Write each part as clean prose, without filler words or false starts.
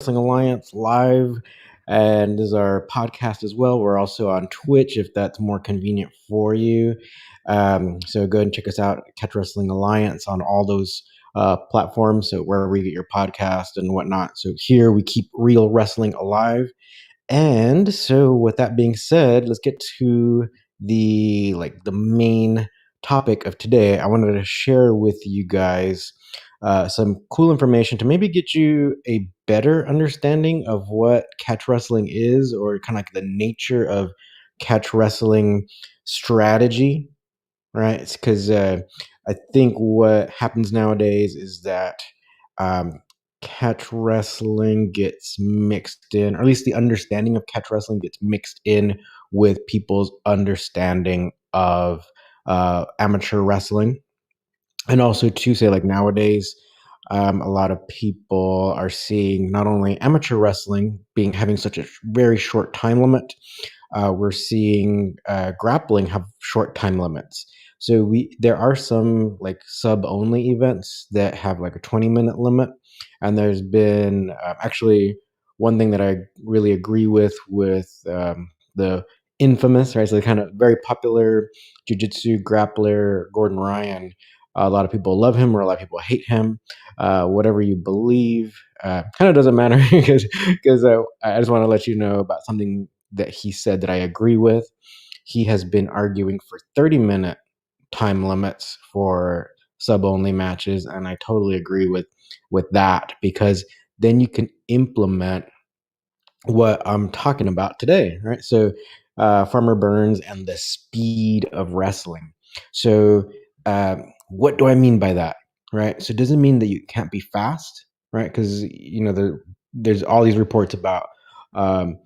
Wrestling Alliance live, and this is our podcast as well. We're also on Twitch if that's more convenient for you. So go ahead and check us out, Catch Wrestling Alliance, on all those platforms. So wherever you get your podcast and whatnot. So here we keep real wrestling alive. And so with that being said, let's get to the main topic of today. I wanted to share with you guys some cool information to maybe get you a better understanding of what catch wrestling is, or kind of like the nature of catch wrestling strategy, right? It's because I think what happens nowadays is that um, catch wrestling gets mixed in, or at least the understanding of catch wrestling gets mixed in with people's understanding of amateur wrestling. And also to say, like, nowadays, a lot of people are seeing not only amateur wrestling being having such a very short time limit, we're seeing grappling have short time limits. So there are some like sub only events that have like a 20-minute limit, and there's been actually one thing that I really agree with the infamous, right? So the kind of very popular jiu-jitsu grappler Gordon Ryan. A lot of people love him, or a lot of people hate him. Whatever you believe, kind of doesn't matter because I just want to let you know about something that he said that I agree with. He has been arguing for 30-minute time limits for sub only matches, and I totally agree with that, because then you can implement what I'm talking about today, right? So, Farmer Burns and the speed of wrestling. So, what do I mean by that, right? So, it doesn't mean that you can't be fast, right? Because there's all these reports about, so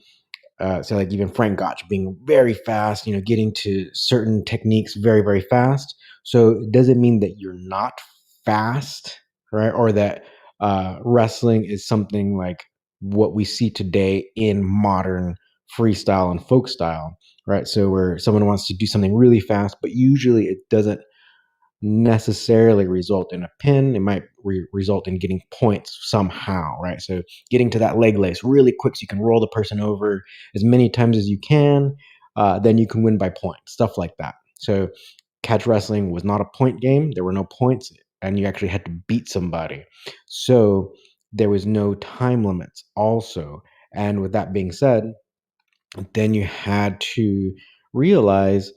like even Frank Gotch being very fast, getting to certain techniques very, very fast. So, it doesn't mean that you're not fast, right? Or that wrestling is something like what we see today in modern freestyle and folk style, right? So where someone wants to do something really fast, but usually it doesn't necessarily result in a pin. It might result in getting points somehow, right? So getting to that leg lace really quick so you can roll the person over as many times as you can, then you can win by points, stuff like that. So catch wrestling was not a point game. There were no points, and you actually had to beat somebody. So there was no time limits also. And with that being said, then you had to realize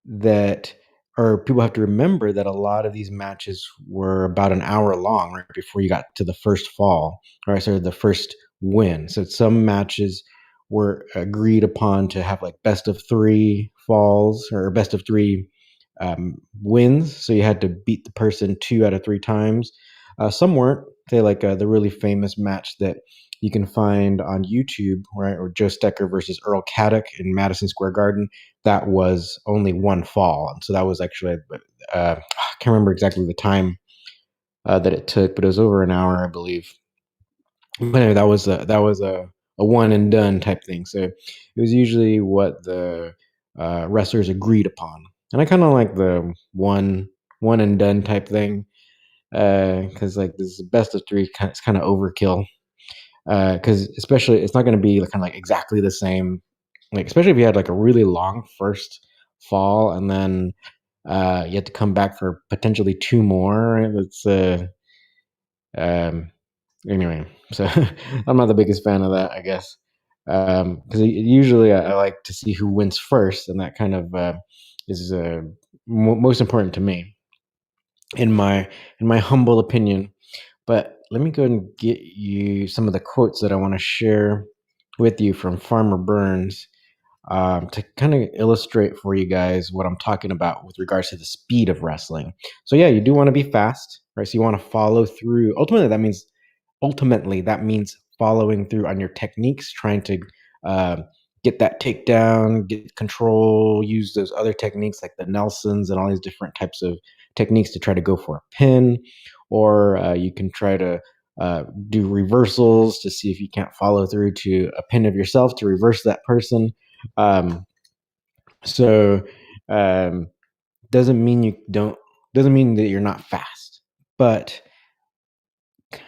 that, or people have to remember that a lot of these matches were about an hour long, right before you got to the first fall, right? So the first win. So some matches were agreed upon to have like best of three falls, or best of three wins. So you had to beat the person 2 out of 3 times. Some weren't. Say like the really famous match that you can find on YouTube, right? Or Joe Stecker versus Earl Caddock in Madison Square Garden. That was only one fall, and so that was actually I can't remember exactly the time that it took, but it was over an hour, I believe. But anyway, that was a one and done type thing. So it was usually what the wrestlers agreed upon, and I kind of like the one and done type thing, because like this best of three, it's kind of overkill. Because especially it's not going to be kind of like exactly the same, like especially if you had like a really long first fall, and then you had to come back for potentially two more. Right? That's um, anyway. So I'm not the biggest fan of that, I guess, because usually I like to see who wins first, and that kind of is most important to me, in my humble opinion. But let me go and get you some of the quotes that I want to share with you from Farmer Burns, to kind of illustrate for you guys what I'm talking about with regards to the speed of wrestling. So yeah, you do want to be fast, right? So you want to follow through. Ultimately that means following through on your techniques, trying to uh, get that takedown, get control, use those other techniques like the Nelsons and all these different types of techniques to try to go for a pin, or you can try to do reversals to see if you can't follow through to a pin of yourself to reverse that person. Um, so um, doesn't mean you don't doesn't mean that you're not fast, but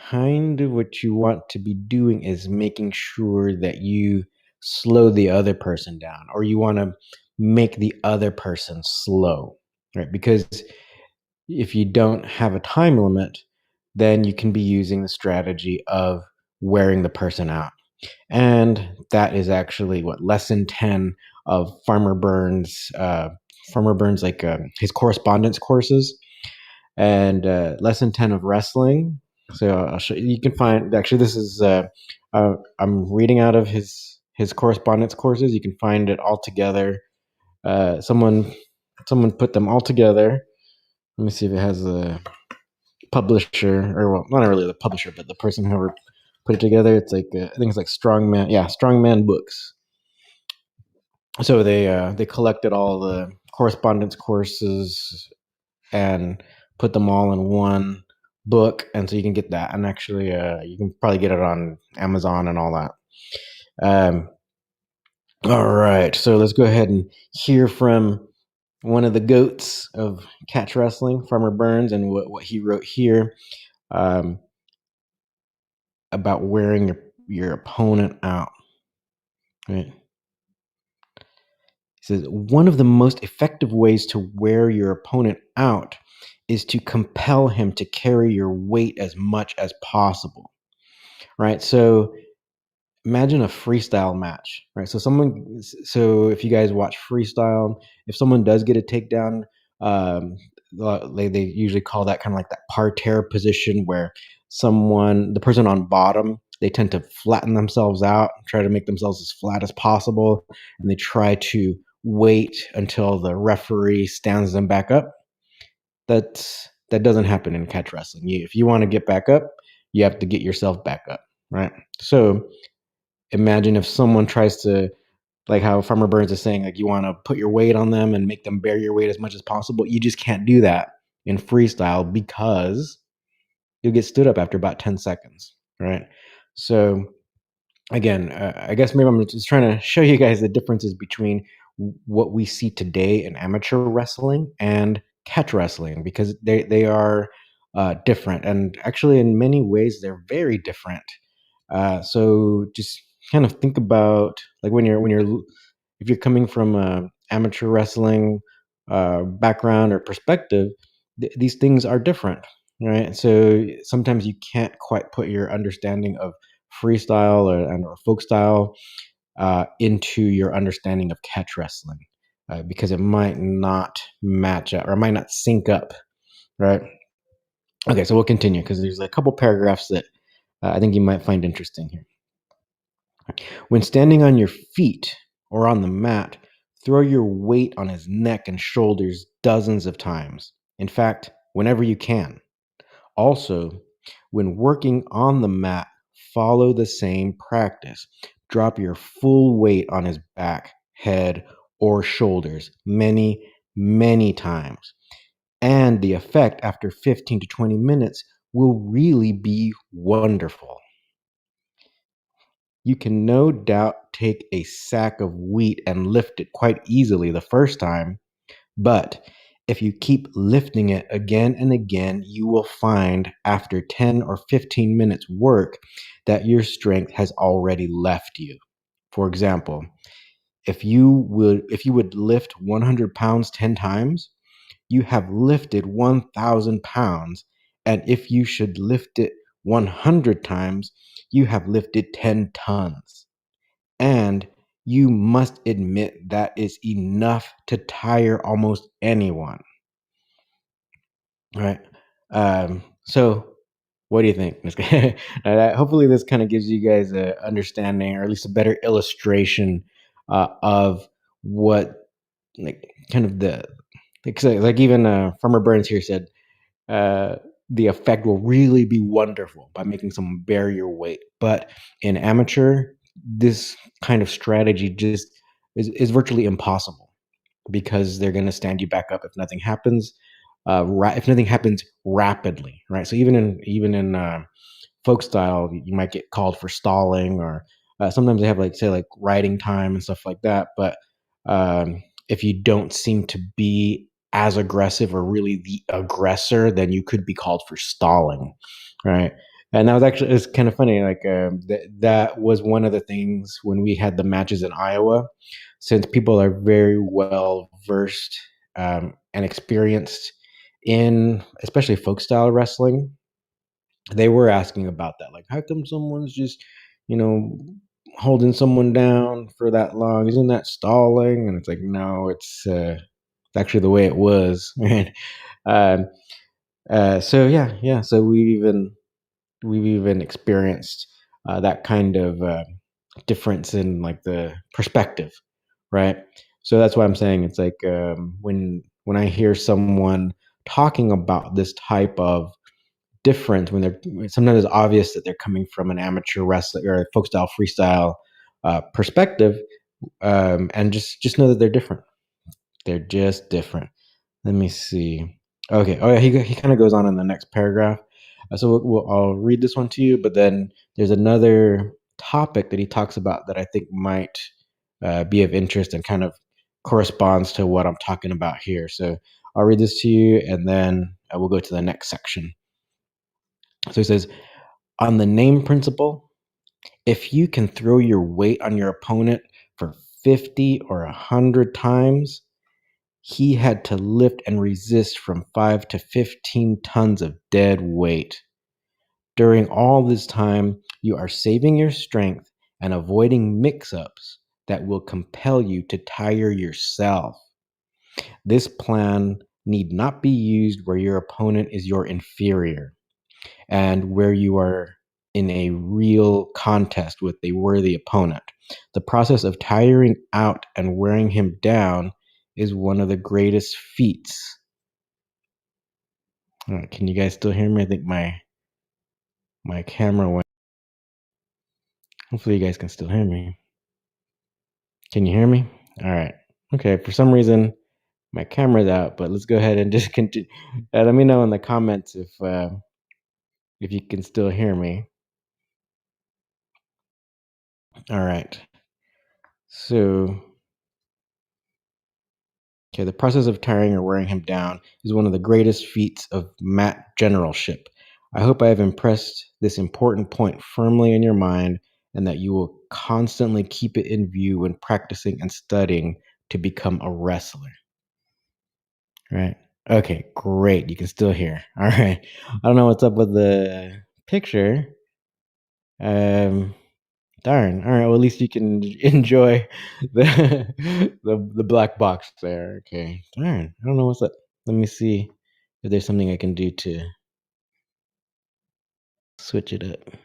kind of what you want to be doing is making sure that you slow the other person down, or you want to make the other person slow, right? Because if you don't have a time limit, then you can be using the strategy of wearing the person out. And that is actually what lesson 10 of Farmer Burns, like his correspondence courses, and lesson 10 of wrestling. So I'll show you. You can find, actually, this is I'm reading out of his correspondence courses. You can find it all together. Someone put them all together. Let me see if it has a publisher, or well, not really the publisher, but the person who ever put it together. It's like I think it's like Strongman, yeah, Strongman Books. So they collected all the correspondence courses and put them all in one book, and so you can get that. And actually, you can probably get it on Amazon and all that. All right, so let's go ahead and hear from one of the goats of catch wrestling, Farmer Burns, and what he wrote here. About wearing your opponent out. Right? He says one of the most effective ways to wear your opponent out is to compel him to carry your weight as much as possible. Right? So imagine a freestyle match, right? So if you guys watch freestyle, if someone does get a takedown, um, they usually call that kind of like that parterre position, where the person on bottom, they tend to flatten themselves out, try to make themselves as flat as possible, and they try to wait until the referee stands them back up. That doesn't happen in catch wrestling. If you want to get back up, you have to get yourself back up, right? So imagine if someone tries to, like how Farmer Burns is saying, like you want to put your weight on them and make them bear your weight as much as possible. You just can't do that in freestyle, because you'll get stood up after about 10 seconds, right? So again, I guess maybe I'm just trying to show you guys the differences between what we see today in amateur wrestling and catch wrestling, because they are different, and actually in many ways they're very different. So just kind of think about, like, if you're coming from a amateur wrestling background or perspective, these things are different, right? So sometimes you can't quite put your understanding of freestyle or folk style into your understanding of catch wrestling, because it might not match up, or it might not sync up, right? Okay, so we'll continue, because there's a couple paragraphs that I think you might find interesting here. When standing on your feet or on the mat, throw your weight on his neck and shoulders dozens of times. In fact, whenever you can. Also, when working on the mat, follow the same practice. Drop your full weight on his back, head, or shoulders many, many times. And the effect after 15 to 20 minutes will really be wonderful. You can no doubt take a sack of wheat and lift it quite easily the first time, but if you keep lifting it again and again, you will find after 10 or 15 minutes work that your strength has already left you. For example, if you would lift 100 pounds 10 times, you have lifted 1,000 pounds, and if you should lift it 100 times, you have lifted 10 tons. And you must admit that is enough to tire almost anyone. Right. So what do you think? Hopefully this kind of gives you guys a understanding, or at least a better illustration of what, like, kind of like even Farmer Burns here said, uh, the effect will really be wonderful by making someone bear your weight. But in amateur, this kind of strategy just is virtually impossible, because they're going to stand you back up if nothing happens. If nothing happens rapidly, right? So even in folk style, you might get called for stalling, or sometimes they have, like, say, like riding time and stuff like that. But if you don't seem to be as aggressive, or really the aggressor, then you could be called for stalling, right? And that was actually, it's kind of funny. Like that was one of the things when we had the matches in Iowa, since people are very well versed and experienced in especially folk style wrestling. They were asking about that, like, how come someone's just, you know, holding someone down for that long? Isn't that stalling? And it's like, no, it's actually the way it was. um, so yeah. So we've even experienced that kind of difference in like the perspective, right? So that's why I'm saying it's like when I hear someone talking about this type of difference, when they're sometimes it's obvious that they're coming from an amateur wrestler or a folk style freestyle perspective, and just know that they're different. They're just different. Let me see. Okay. Oh yeah, he kind of goes on in the next paragraph. So I'll read this one to you, but then there's another topic that he talks about that I think might be of interest and kind of corresponds to what I'm talking about here. So I'll read this to you, and then we'll go to the next section. So he says, on the name principle, if you can throw your weight on your opponent for 50 or 100 times, he had to lift and resist from 5 to 15 tons of dead weight. During all this time, you are saving your strength and avoiding mix ups that will compel you to tire yourself. This plan need not be used where your opponent is your inferior and where you are in a real contest with a worthy opponent. The process of tiring out and wearing him down is one of the greatest feats. All right, can you guys still hear me? I think my camera went. Hopefully, you guys can still hear me. Can you hear me? All right. Okay. For some reason, my camera's out, but let's go ahead and just continue. Let me know in the comments if you can still hear me. All right. So, okay, the process of tiring or wearing him down is one of the greatest feats of mat generalship. I hope I have impressed this important point firmly in your mind and that you will constantly keep it in view when practicing and studying to become a wrestler. Right. Okay, great. You can still hear. All right. I don't know what's up with the picture. Um, darn. All right. Well, at least you can enjoy the the black box there. Okay. Darn. I don't know what's up. Let me see if there's something I can do to switch it up.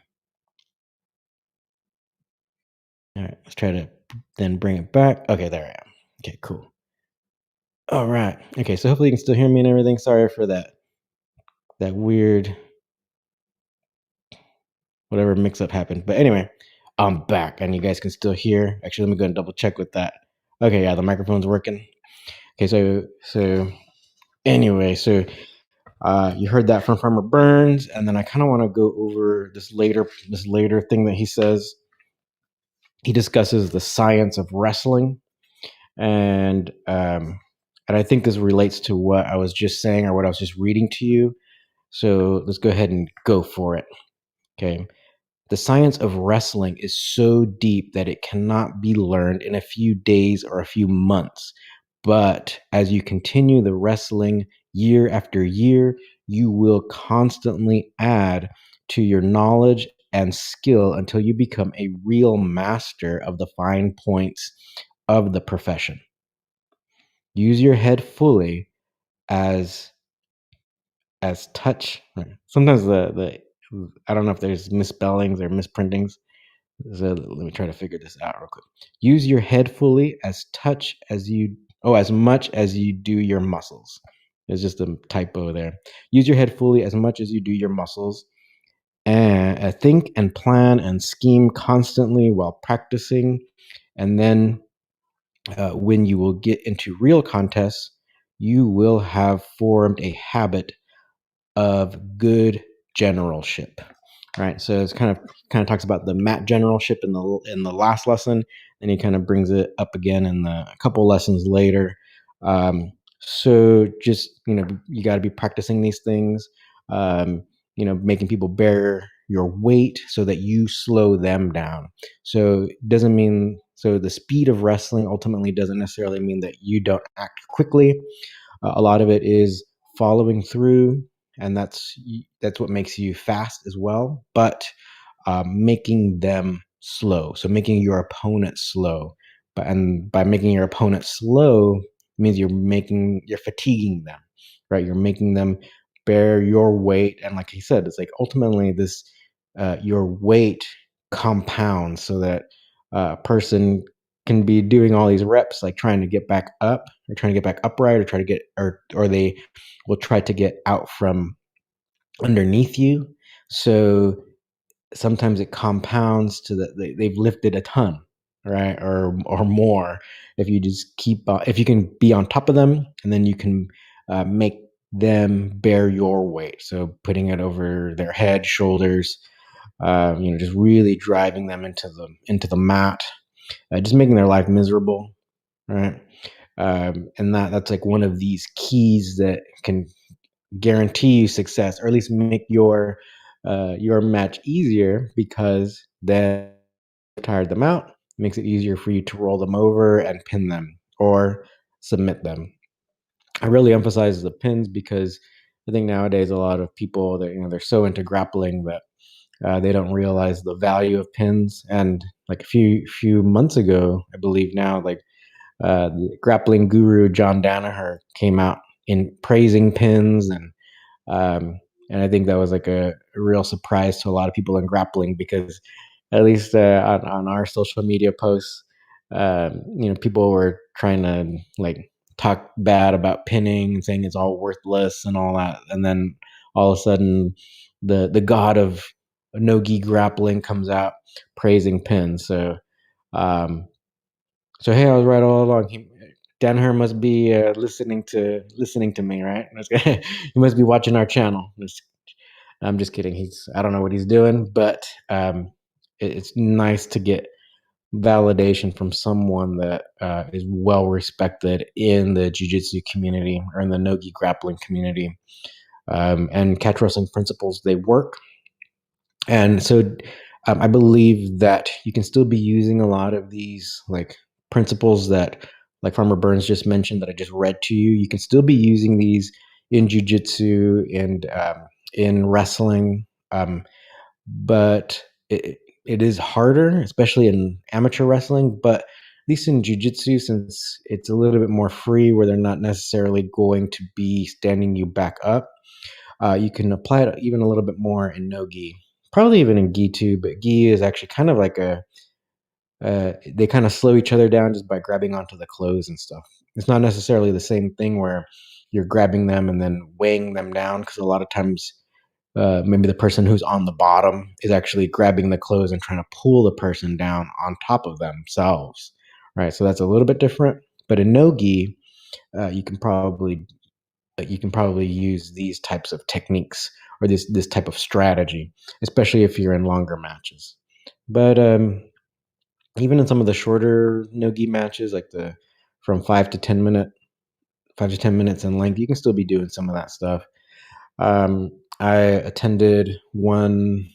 All right. Let's try to then bring it back. Okay, there I am. Okay, cool. All right. Okay, so hopefully you can still hear me and everything. Sorry for that weird whatever mix up happened. But anyway, I'm back and you guys can still hear. Actually, let me go and double check with that. Okay, yeah, the microphone's working. Okay, so anyway, so you heard that from Farmer Burns, and then I kind of want to go over this later thing that he says. He discusses the science of wrestling, and I think this relates to what I was just saying or what I was just reading to you. So let's go ahead and go for it. Okay. The science of wrestling is so deep that it cannot be learned in a few days or a few months. But as you continue the wrestling year after year, you will constantly add to your knowledge and skill until you become a real master of the fine points of the profession. Use your head fully as touch. Sometimes the I don't know if there's misspellings or misprintings. So let me try to figure this out real quick. Use your head fully as much as you do your muscles. There's just a typo there. Use your head fully as much as you do your muscles. And think and plan and scheme constantly while practicing. And then when you will get into real contests, you will have formed a habit of good generalship. Right. So it's kind of talks about the mat generalship in the last lesson, and he kind of brings it up again in a couple lessons later. So just you got to be practicing these things. Making people bear your weight so that you slow them down. So it doesn't mean, so the speed of wrestling ultimately doesn't necessarily mean that you don't act quickly. A lot of it is following through, and that's what makes you fast as well. But making them slow, so making your opponent slow, and by making your opponent slow means you're fatiguing them, right? You're making them bear your weight, and like he said, it's like ultimately this your weight compounds so that a person can be doing all these reps, like trying to get back up or trying to get back upright or try to get or they will try to get out from underneath you. So sometimes it compounds to they've lifted a ton, right, or more. If you just keep if you can be on top of them, and then you can make them bear your weight, so putting it over their head, shoulders, just really driving them into the mat, just making their life miserable, right? And that's like one of these keys that can guarantee you success, or at least make your match easier, because then tire them out, makes it easier for you to roll them over and pin them or submit them. I really emphasize the pins because I think nowadays a lot of people that they're so into grappling that they don't realize the value of pins. And like a few months ago, I believe now, like the grappling guru John Danaher came out in praising pins, um, and I think that was like a real surprise to a lot of people in grappling, because at least on our social media posts, people were trying to like talk bad about pinning and saying it's all worthless and all that. And then all of a sudden, the god of no-gi grappling comes out praising pins. Um, so hey, I was right all along. Danaher must be listening to me, right? He must be watching our channel. I'm just kidding. I don't know what he's doing, but it's nice to get validation from someone that is well respected in the jiu-jitsu community or in the no-gi grappling community. And catch wrestling principles, they work. And so I believe that you can still be using a lot of these like principles that like Farmer Burns just mentioned that I just read to you. You can still be using these in jiu-jitsu and in wrestling. But it is harder, especially in amateur wrestling. But at least in jiu-jitsu, since it's a little bit more free, where they're not necessarily going to be standing you back up, you can apply it even a little bit more in no gi, probably even in gi too. But gi is actually kind of like they kind of slow each other down just by grabbing onto the clothes and stuff. It's not necessarily the same thing where you're grabbing them and then weighing them down, because a lot of times maybe the person who's on the bottom is actually grabbing the clothes and trying to pull the person down on top of themselves, right? So that's a little bit different. But in no gi, you can probably use these types of techniques or this type of strategy, especially if you're in longer matches. But even in some of the shorter no gi matches, like the from 5 to 10 minutes in length, you can still be doing some of that stuff. I attended one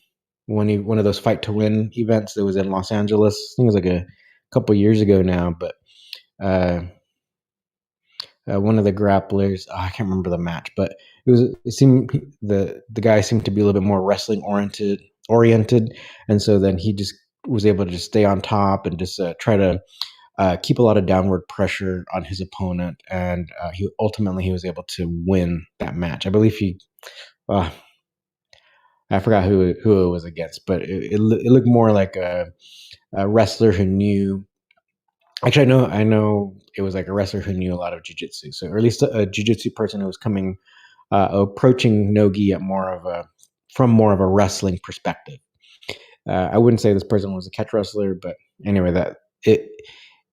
of those fight to win events that was in Los Angeles. I think it was like a couple years ago now, but uh, one of the grapplers, I can't remember the match, but it seemed the guy seemed to be a little bit more wrestling oriented, and so then he just was able to just stay on top and just try to keep a lot of downward pressure on his opponent, and he was able to win that match. I believe uh, I forgot who it was against, but it looked more like a wrestler who knew. Actually, I know it was like a wrestler who knew a lot of jujitsu. So, or at least a jujitsu person who was approaching nogi at from more of a wrestling perspective. I wouldn't say this person was a catch wrestler, but anyway, it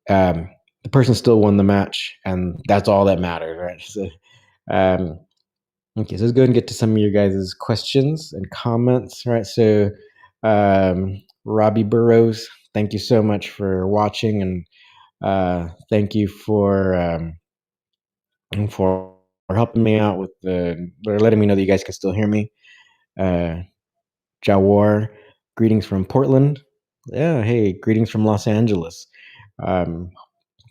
the person still won the match, and that's all that matters, right? So, um, okay, so let's go ahead and get to some of your guys' questions and comments, right? So, Robbie Burrows, thank you so much for watching, and thank you for helping me out with or letting me know that you guys can still hear me. Uh, Jawar, greetings from Portland. Yeah, hey, greetings from Los Angeles. Um,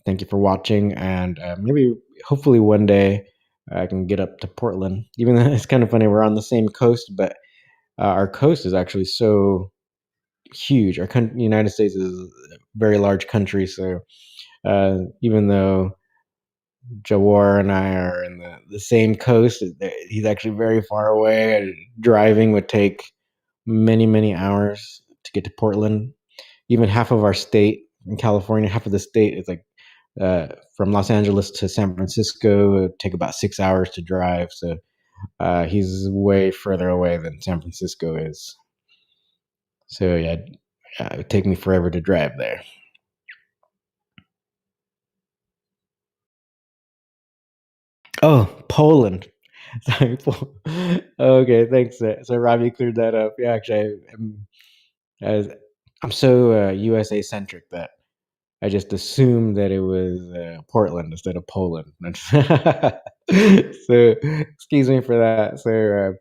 Thank you for watching, and maybe, hopefully, one day I can get up to Portland. Even though it's kind of funny, we're on the same coast, but our coast is actually so huge. United States is a very large country, so even though Jawar and I are in the same coast, he's actually very far away. And driving would take many, many hours to get to Portland. Even half of our state in California, half of the state is like from Los Angeles to San Francisco. It would take about 6 hours to drive. So he's way further away than San Francisco is. So yeah, it would take me forever to drive there. Oh, Poland. Sorry. Okay, thanks. So Robbie cleared that up. Yeah, actually, I, I'm so USA centric that I just assumed that it was Portland instead of Poland. So excuse me for that. So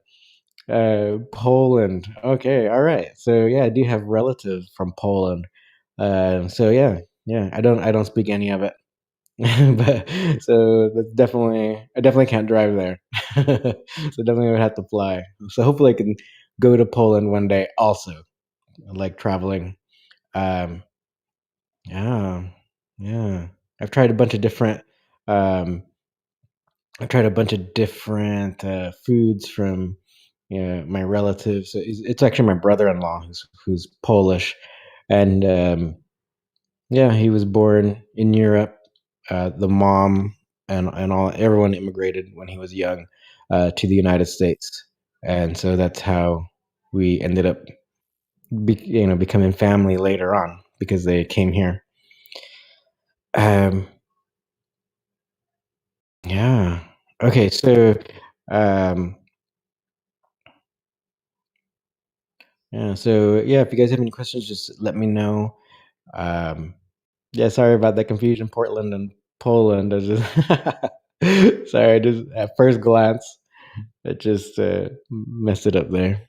Poland. Okay, all right. So yeah, I do have relatives from Poland. So yeah, yeah. I don't speak any of it. But so that's definitely I definitely can't drive there. So definitely would have to fly. So hopefully I can go to Poland one day also. I like traveling. Um yeah. Yeah. I've tried a bunch of different um I've tried a bunch of different foods from my relatives. It's actually my brother-in-law who's Polish, and yeah, he was born in Europe. The mom and all everyone immigrated when he was young to the United States, and so that's how we ended up, becoming family later on because they came here. Um, yeah. Okay. So, um, yeah. So yeah, if you guys have any questions, just let me know. Um, yeah. Sorry about the confusion. Portland and Poland. I just sorry. Just at first glance. It just messed it up there.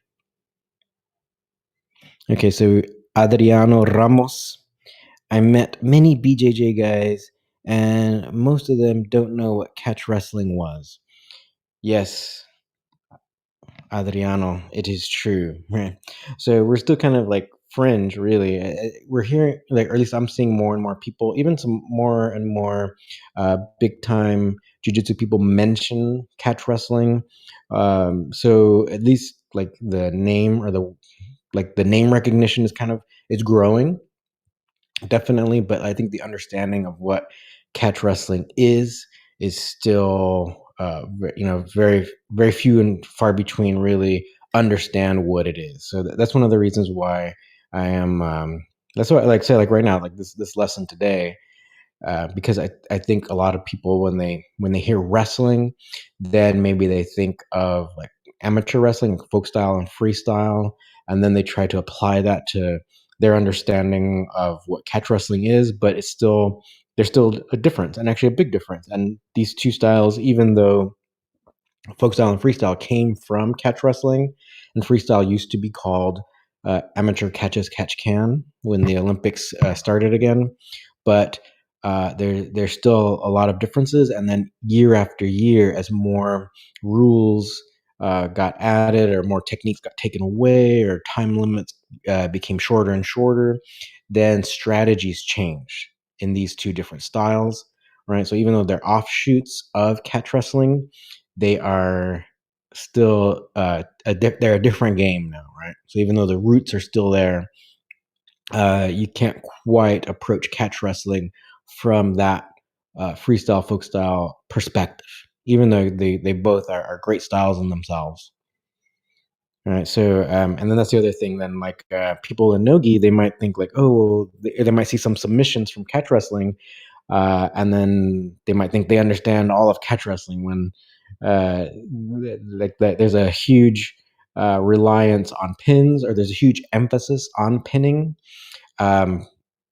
Okay, so Adriano Ramos. I met many BJJ guys, and most of them don't know what catch wrestling was. Yes, Adriano, it is true. Right. So we're still kind of like fringe, really. We're hearing, like, or at least I'm seeing more and more people, even some more and more big time jujitsu people mention catch wrestling. So at least like the name or the name recognition is kind of it's growing, definitely, but I think the understanding of what catch wrestling is still very very few and far between really understand what it is. So that's one of the reasons why I am that's what I like say, like right now, like this lesson today, because I think a lot of people when they hear wrestling, then maybe they think of like amateur wrestling, folk style and freestyle, and then they try to apply that to their understanding of what catch wrestling is, but there's still a difference, and actually a big difference. And these two styles, even though folk style and freestyle came from catch wrestling, and freestyle used to be called amateur catch as catch can when the Olympics started again. But there's still a lot of differences. And then year after year, as more rules got added, or more techniques got taken away, or time limits became shorter and shorter, then strategies changed in these two different styles, right? So even though they're offshoots of catch wrestling, they are still they're a different game now, right? So even though the roots are still there, you can't quite approach catch wrestling from that freestyle folk style perspective, even though they both are great styles in themselves. All right. So, and then that's the other thing. Then, like people in nogi, they might think like, oh, well, they might see some submissions from catch wrestling, and then they might think they understand all of catch wrestling when, like that, there's a huge reliance on pins, or there's a huge emphasis on pinning. Um,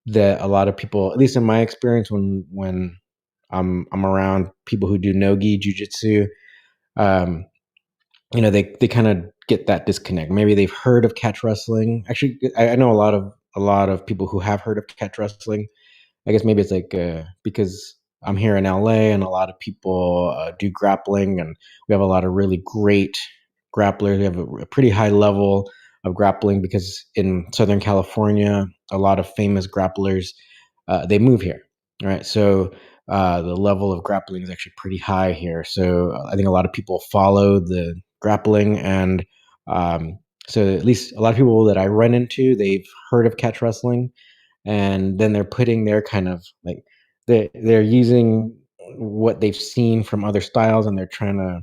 that a lot of people, at least in my experience, when I'm around people who do nogi jujitsu, um, they kind of get that disconnect. Maybe they've heard of catch wrestling. Actually, I know a lot of people who have heard of catch wrestling. I guess maybe it's like because I'm here in LA and a lot of people do grappling, and we have a lot of really great grapplers. We have a pretty high level of grappling because in Southern California, a lot of famous grapplers they move here, right? So the level of grappling is actually pretty high here. So I think a lot of people follow the grappling, and um, so at least a lot of people that I run into, they've heard of catch wrestling, and then they're putting their kind of like they're using what they've seen from other styles, and they're trying to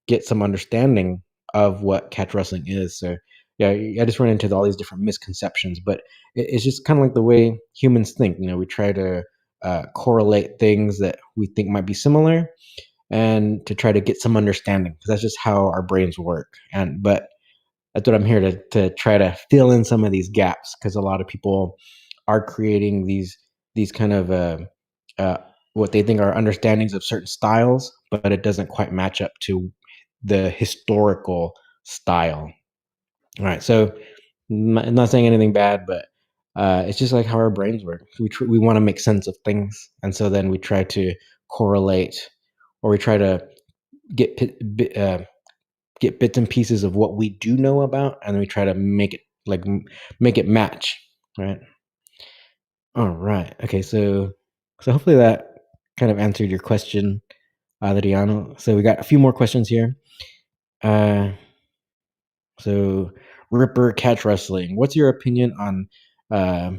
get some understanding of what catch wrestling is. So yeah, I just run into all these different misconceptions, but it's just kind of like the way humans think. You know, we try to correlate things that we think might be similar, and to try to get some understanding, because that's just how our brains work. And but that's what I'm here to try to fill in some of these gaps, because a lot of people are creating these kind of uh, what they think are understandings of certain styles, but it doesn't quite match up to the historical style. All right, so I'm not saying anything bad, but it's just like how our brains work. We want to make sense of things, and so then we try to correlate, or we try to get get bits and pieces of what we do know about, and we try to make it make it match, right? All right. Okay. So hopefully that kind of answered your question, Adriano. So we got a few more questions here. Uh, so Ripper catch wrestling. What's your opinion on uh,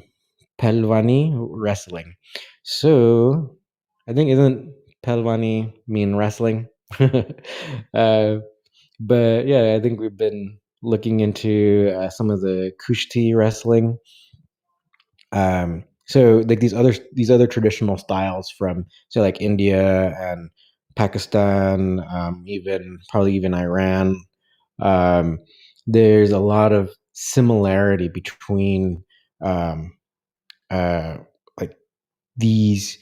Pelvani wrestling? So I think isn't Pelvani mean wrestling? uh, but yeah, I think we've been looking into some of the Kushti wrestling. So like these other traditional styles from say like India and Pakistan, even probably even Iran. Um, there's a lot of similarity between um, uh, like these.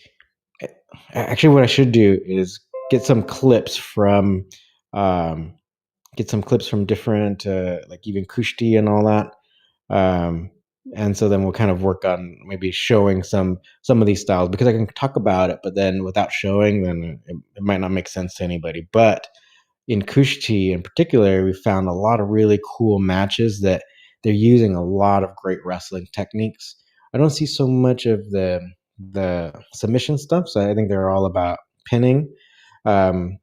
Actually, what I should do is get some clips from um, different like even Kushti and all that. Um, and so then we'll kind of work on maybe showing some of these styles, because I can talk about it, but then without showing, then it might not make sense to anybody. But in Kushti in particular, we found a lot of really cool matches that they're using a lot of great wrestling techniques. I don't see so much of the submission stuff, so I think they're all about pinning. Um,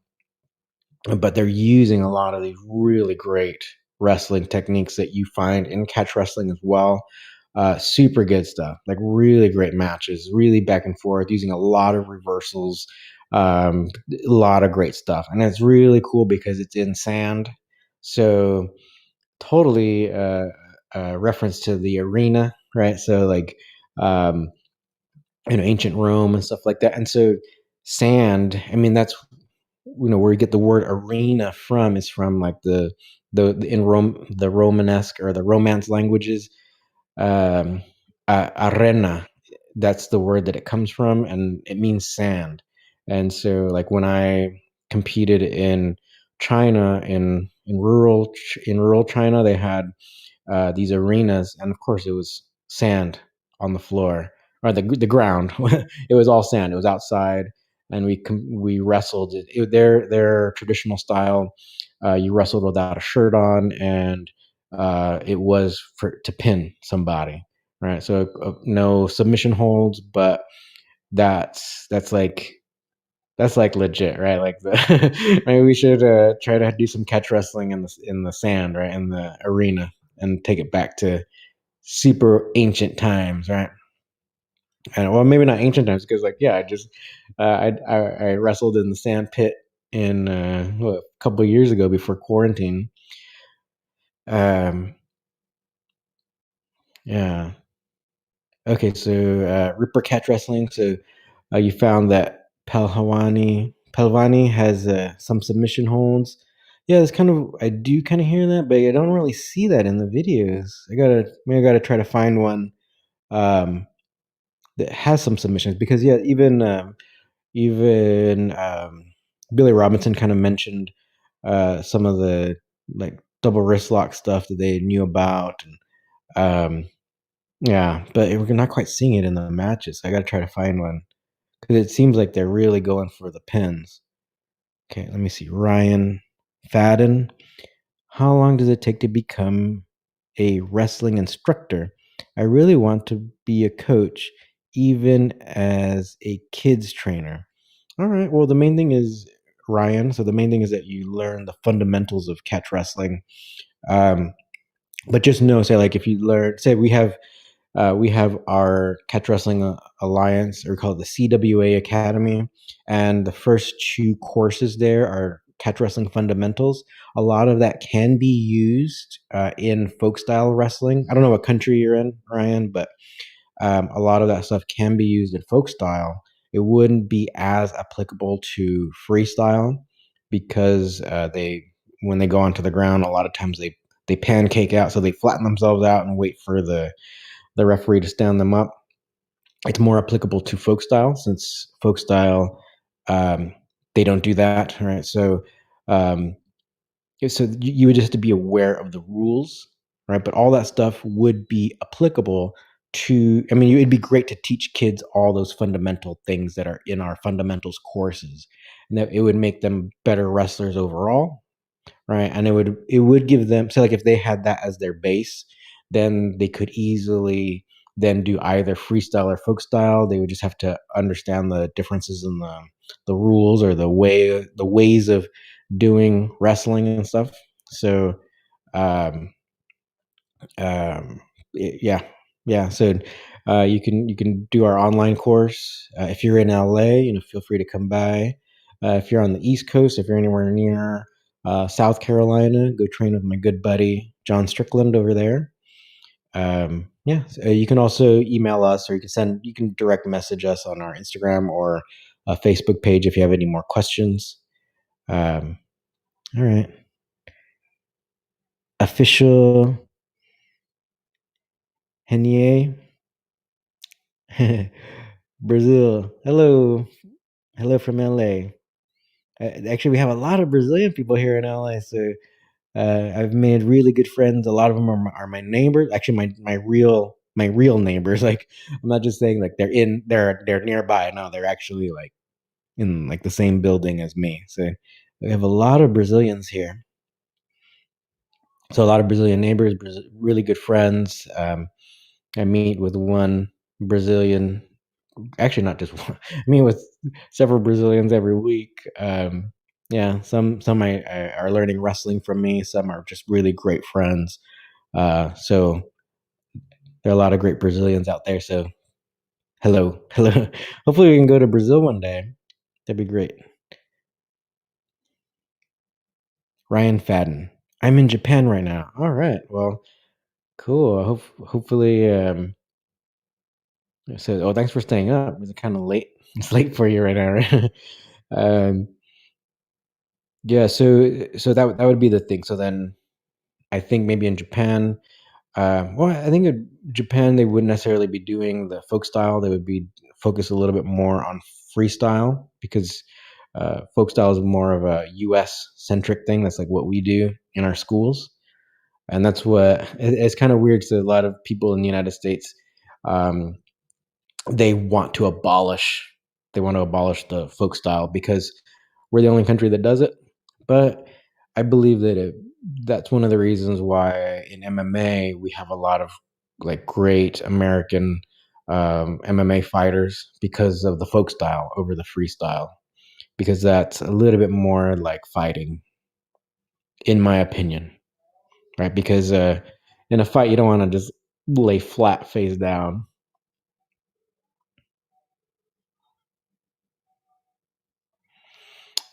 but they're using a lot of these really great wrestling techniques that you find in catch wrestling as well. Super good stuff, like really great matches, really back and forth, using a lot of reversals, a lot of great stuff. And it's really cool because it's in sand. So totally reference to the arena, right? So like, um, ancient Rome and stuff like that. And so sand, I mean, that's where you get the word arena from, is from like the in Rome, the Romanesque or the Romance languages. um Arena, that's the word that it comes from, and it means sand. And so like when I competed in China, in rural China, they had these arenas, and of course it was sand on the floor, or the ground. It was all sand. It was outside, and we wrestled. Their traditional style, you wrestled without a shirt on, and it was to pin somebody, right? So no submission holds, but that's like legit, right? Like maybe we should try to do some catch wrestling in the sand, right, in the arena, and take it back to super ancient times, right? And well, maybe not ancient times, because like yeah, I just I wrestled in the sand pit in a couple of years ago before quarantine. Um, yeah. Okay, so Ripper catch wrestling. So you found that Pelvani has some submission holds. Yeah, it's kind of I do kind of hear that, but I don't really see that in the videos. I gotta try to find one um, that has some submissions, because yeah, even Billy Robinson kind of mentioned some of the like double wrist lock stuff that they knew about. Um, yeah, but we're not quite seeing it in the matches. I got to try to find one because it seems like they're really going for the pins. Okay, let me see. Ryan Fadden. How long does it take to become a wrestling instructor? I really want to be a coach, even as a kids trainer. All right. Well, the main thing is Ryan. So the main thing is that you learn the fundamentals of catch wrestling. Um, but just know, say, like if you learn, say we have our Catch Wrestling Alliance, or we call it the CWA Academy, and the first two courses there are Catch Wrestling Fundamentals. A lot of that can be used in folk style wrestling. I don't know what country you're in, Ryan, but a lot of that stuff can be used in folk style. It wouldn't be as applicable to freestyle because when they go onto the ground, a lot of times they pancake out, so they flatten themselves out and wait for the referee to stand them up. It's more applicable to folk style since folk style um, they don't do that, right? Um, so you would just have to be aware of the rules, right? But all that stuff would be applicable to. I mean, it'd be great to teach kids all those fundamental things that are in our fundamentals courses, and that it would make them better wrestlers overall, right? And it would give them, so like if they had that as their base, then they could easily then do either freestyle or folk style. They would just have to understand the differences in the rules or the ways of doing wrestling and stuff. So um um yeah, yeah. So you can do our online course. If you're in LA, feel free to come by. If you're on the East Coast, if you're anywhere near South Carolina, go train with my good buddy John Strickland over there. Yeah, so you can also email us, or you can direct message us on our Instagram or Facebook page if you have any more questions. Um, all right, official Henier. Brazil. Hello. Hello from LA. Actually, we have a lot of Brazilian people here in LA. So I've made really good friends. A lot of them are my neighbors. Actually, my real neighbors. Like I'm not just saying like they're nearby. No, they're actually like in like the same building as me. So we have a lot of Brazilians here. So a lot of Brazilian neighbors, really good friends. I meet with one Brazilian, actually not just one. I mean with several Brazilians every week. Yeah, some I are learning wrestling from me. Some are just really great friends. So there are a lot of great Brazilians out there. So hello, hello. Hopefully we can go to Brazil one day. That'd be great. Ryan Fadden. I'm in Japan right now. All right. Well, cool. Hopefully. Thanks for staying up. It's kind of late. It's late for you right now, right? um, yeah. So that would be the thing. So then I think maybe in Japan. Well, I think in Japan they wouldn't necessarily be doing the folk style. They would be focused a little bit more on freestyle because folk style is more of a U.S. centric thing. That's like what we do in our schools, and that's what it's kind of weird because a lot of people in the United States, um, they want to abolish the folk style because we're the only country that does it. But I believe that's one of the reasons why in MMA we have a lot of like great American MMA fighters because of the folk style over the freestyle, because that's a little bit more like fighting, in my opinion, right? Because in a fight you don't want to just lay flat face down.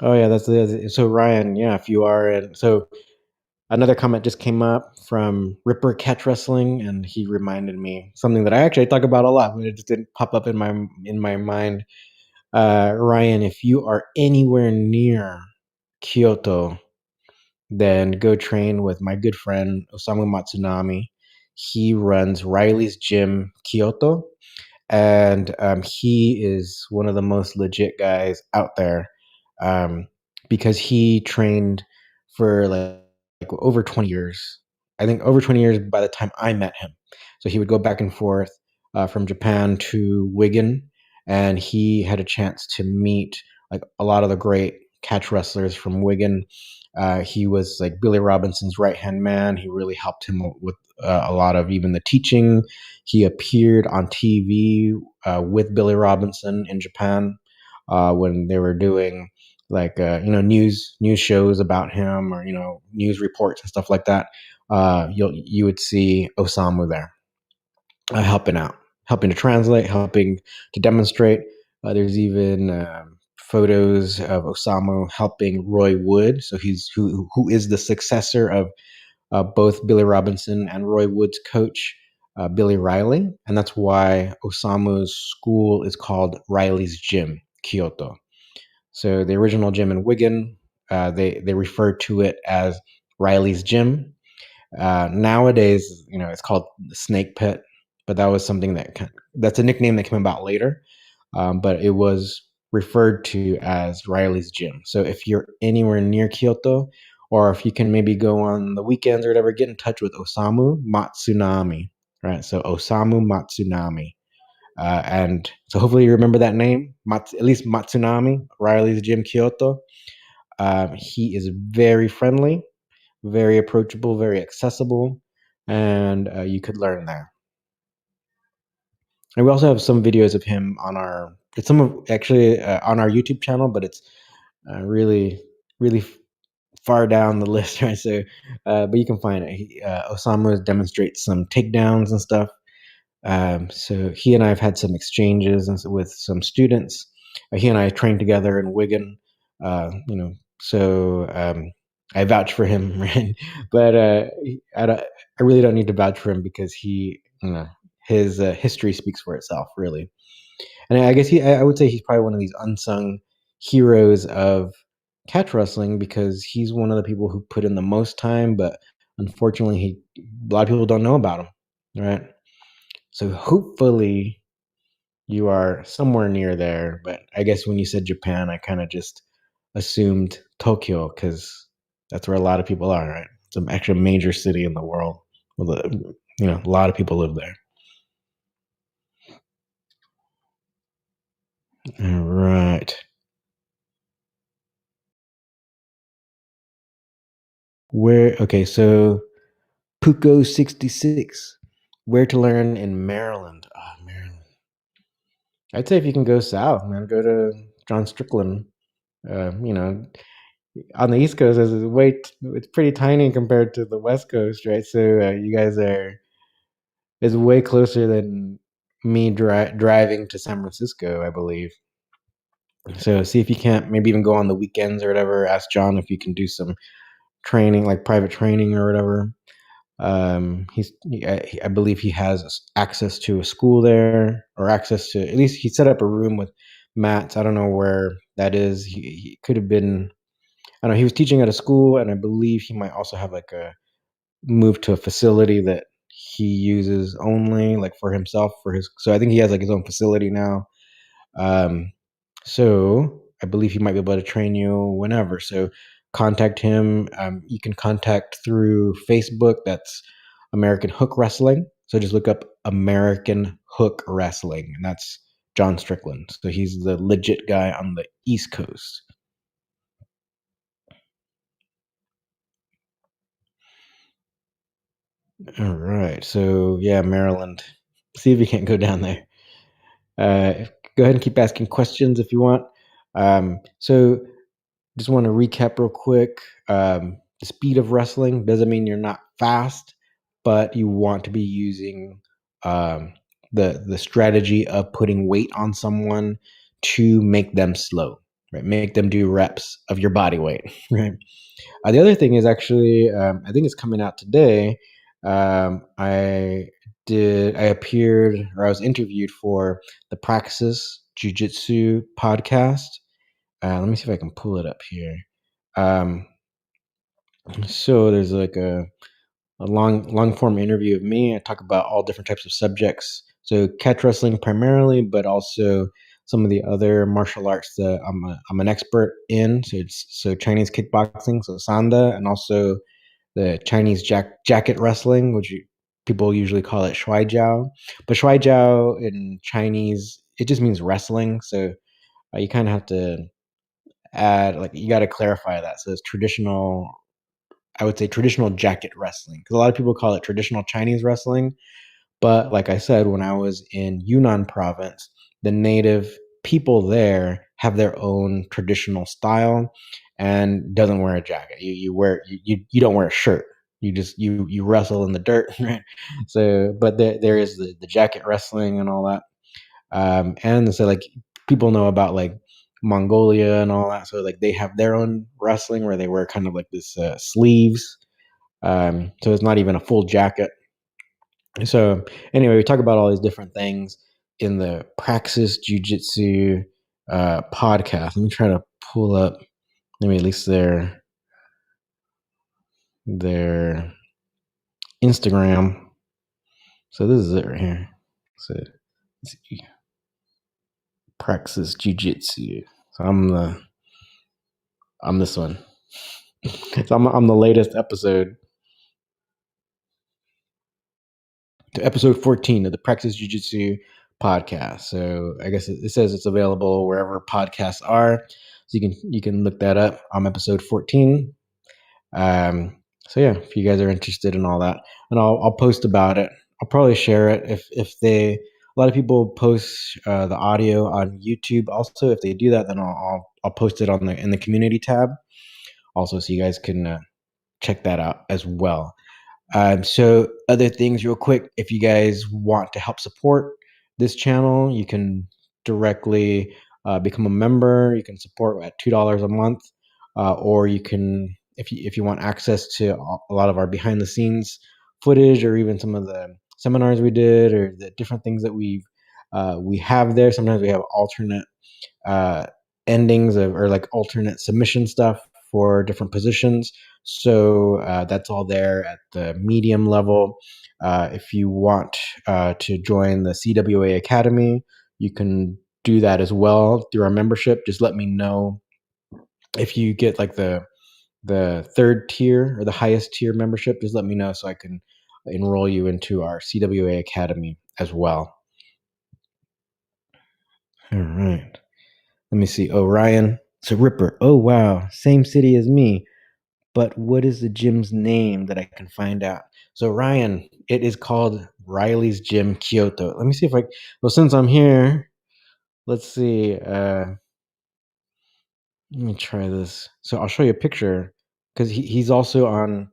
Oh yeah, that's the so Ryan. Yeah, if you are in so another comment just came up from Ripper Catch Wrestling, and he reminded me something that I talk about a lot, but it just didn't pop up in my mind. Ryan, if you are anywhere near Kyoto, then go train with my good friend Osamu Matsunami. He runs Riley's Gym Kyoto, and he is one of the most legit guys out there, um, because he trained for like over 20 years. I think over 20 years by the time I met him. So he would go back and forth from Japan to Wigan, and he had a chance to meet like a lot of the great catch wrestlers from Wigan. He was like Billy Robinson's right hand man. He really helped him with a lot of even the teaching. He appeared on TV with Billy Robinson in Japan when they were doing like news shows about him, or news reports and stuff like that. You would see Osamu there helping out, helping to translate, helping to demonstrate. There's even photos of Osamu helping Roy Wood. So he's who is the successor of both Billy Robinson and Roy Wood's coach, Billy Riley, and that's why Osamu's school is called Riley's Gym, Kyoto. So the original gym in Wigan, they referred to it as Riley's Gym. Nowadays, it's called the Snake Pit, but that was something that's a nickname that came about later. But it was referred to as Riley's Gym. So if you're anywhere near Kyoto, or if you can maybe go on the weekends or whatever, get in touch with Osamu Matsunami, right? So Osamu Matsunami. And so hopefully you remember that name, at least Matsunami, Riley's Gym Kyoto. He is very friendly, very approachable, very accessible, and you could learn there. And we also have some videos of him on on our YouTube channel, but it's really, really far down the list, right? So, but you can find it. Osamu demonstrates some takedowns and stuff. So he and I have had some exchanges with some students. He and I trained together in Wigan. So I vouch for him, right? But I really don't need to vouch for him because his history speaks for itself, really. And I guess I would say he's probably one of these unsung heroes of catch wrestling because he's one of the people who put in the most time, but unfortunately, a lot of people don't know about him, right? So hopefully you are somewhere near there. But I guess when you said Japan, I kind of just assumed Tokyo because that's where a lot of people are, right? It's an actual major city in the world. A lot of people live there. All right. Okay, so Puko 66. Where to learn in Maryland? Maryland. I'd say if you can go south, man, go to John Strickland. You know, on the East Coast, it's pretty tiny compared to the West Coast, right? So you guys is way closer than me driving to San Francisco, I believe. So see if you can't maybe even go on the weekends or whatever. Ask John if you can do some training, like private training or whatever. I believe he has access to a school there, or access to at least he set up a room with mats. I don't know where that is. He could have been. I don't know. He was teaching at a school, and I believe he might also have like a move to a facility that he uses only like for himself for his. So I think he has like his own facility now. Um, so I believe he might be able to train you whenever. So contact him. You can contact through Facebook. That's American Hook Wrestling. So just look up American Hook Wrestling, and that's John Strickland. So he's the legit guy on the East Coast. All right. So yeah, Maryland. See if you can't go down there. Go ahead and keep asking questions if you want. So just want to recap real quick. The speed of wrestling doesn't mean you're not fast, but you want to be using um, the strategy of putting weight on someone to make them slow, right? Make them do reps of your body weight, right? The other thing is actually, I think it's coming out today. I appeared or I was interviewed for the Praxis Jiu Jitsu podcast. Let me see if I can pull it up here. Um, so there's like a long form interview of me. I talk about all different types of subjects. So catch wrestling primarily, but also some of the other martial arts that I'm an expert in. So Chinese kickboxing, so Sanda, and also the Chinese jacket wrestling, which people usually call it shuai jiao. But shuai jiao in Chinese, it just means wrestling. So you kind of have to add, like, you got to clarify that. So it's traditional, I would say traditional jacket wrestling, because a lot of people call it traditional Chinese wrestling. But like I said, when I was in Yunnan province, the native people there have their own traditional style and doesn't wear a jacket. You don't wear a shirt. You just you wrestle in the dirt, right? So, but there is the jacket wrestling and all that. And so like people know about like Mongolia and all that. So like they have their own wrestling where they wear kind of like this sleeves. So it's not even a full jacket. So anyway, we talk about all these different things in the Praxis Jiu Jitsu podcast. Let me try to pull up maybe at least their Instagram. So this is it right here. So let's see. Praxis Jiu Jitsu. So I'm this one. So I'm the latest episode, to episode 14 of the Praxis Jiu Jitsu podcast. So I guess it says it's available wherever podcasts are. So you can look that up. I'm episode 14. So yeah, if you guys are interested in all that, and I'll post about it. I'll probably share it if they. A lot of people post the audio on YouTube. Also, if they do that, then I'll post it on the in the community tab. Also, so you guys can check that out as well. So other things real quick, if you guys want to help support this channel, you can directly become a member. You can support at $2 a month, or you can, if you want access to a lot of our behind the scenes footage, or even some of the seminars we did, or the different things that we have there. Sometimes we have alternate uh, endings or like alternate submission stuff for different positions. So that's all there at the medium level. If you want to join the CWA Academy, you can do that as well through our membership. Just let me know if you get like the third tier or the highest tier membership. Just let me know so I can enroll you into our CWA Academy as well. All right. Let me see. Oh, Ryan. So Ripper. Oh, wow. Same city as me. But what is the gym's name that I can find out? So Ryan, it is called Riley's Gym Kyoto. Let me see if well, since I'm here, let's see. Let me try this. So I'll show you a picture because he's also on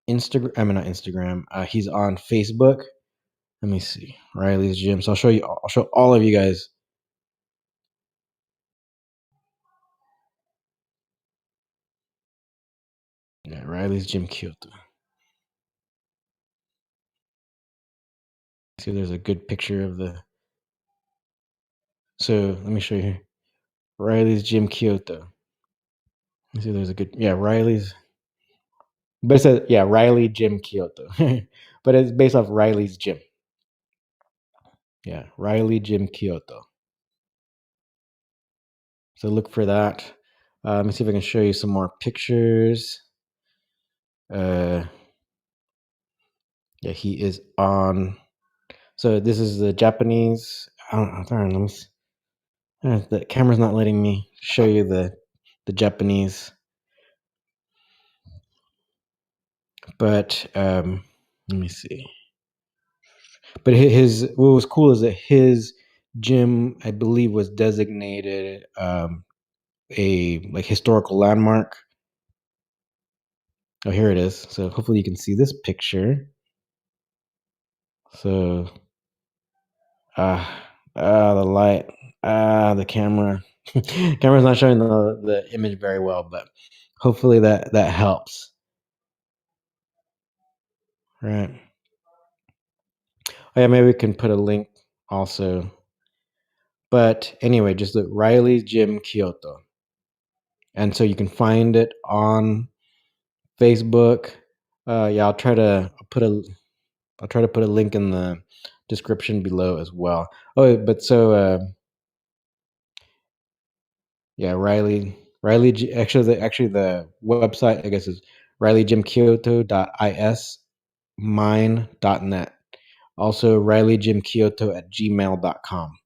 Instagram. I mean, not Instagram. He's on Facebook. Let me see. Riley's Gym. So I'll show you. I'll show all of you guys. Yeah, Riley's Gym Kyoto. See, there's a good picture of the. So let me show you here. Riley's Gym Kyoto. Let's see, there's a good. Yeah, Riley's. But it says, yeah, Riley Gym Kyoto. But it's based off Riley's gym. Yeah, Riley Gym Kyoto. So look for that. Let me see if I can show you some more pictures. Yeah, he is on. So this is the Japanese. I don't know. Darn, let me see. The camera's not letting me show you the Japanese. But let me see. But his what was cool is that his gym, I believe, was designated a like historical landmark. Oh, here it is. So hopefully you can see this picture. So the light, the camera. Camera's not showing the image very well, but hopefully that helps. Right. Oh yeah, maybe we can put a link also. But anyway, just the Riley's Gym Kyoto. And so you can find it on Facebook. Yeah, I'll try to put a link in the description below as well. Oh, but so yeah, actually the website I guess is RileyJimKyoto.is, mine.net. Also, RileyJimKyoto@gmail.com.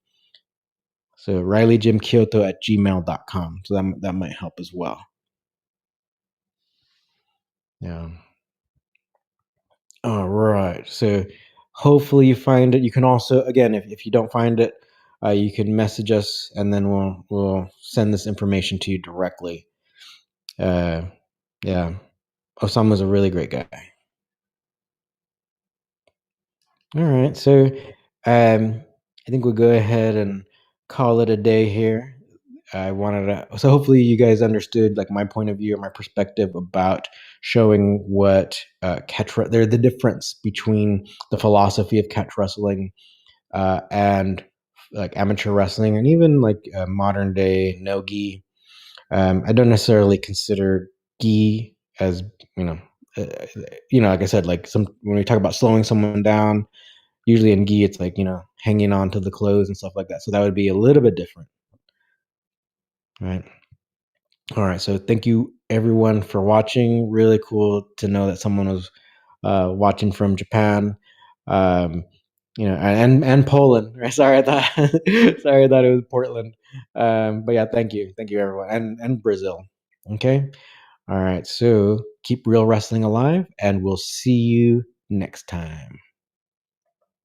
So RileyJimKyoto@gmail.com. So that might help as well. Yeah. All right. So hopefully you find it. You can also, again, if you don't find it, you can message us, and then we'll send this information to you directly. Yeah, Osama's a really great guy. All right. So I think we'll go ahead and call it a day here. I wanted to, so hopefully you guys understood like my point of view or my perspective about showing what they're the difference between the philosophy of catch wrestling and like amateur wrestling and even like modern day no gi. I don't necessarily consider gi as you know, uh, like I said, like when we talk about slowing someone down, usually in gi it's like hanging on to the clothes and stuff like that. So that would be a little bit different, right? All right. So thank you everyone for watching. Really cool to know that someone was watching from Japan. Um, and Poland. Right? Sorry, I thought it was Portland. But yeah, thank you everyone, and Brazil. Okay, all right. So keep real wrestling alive, and we'll see you next time.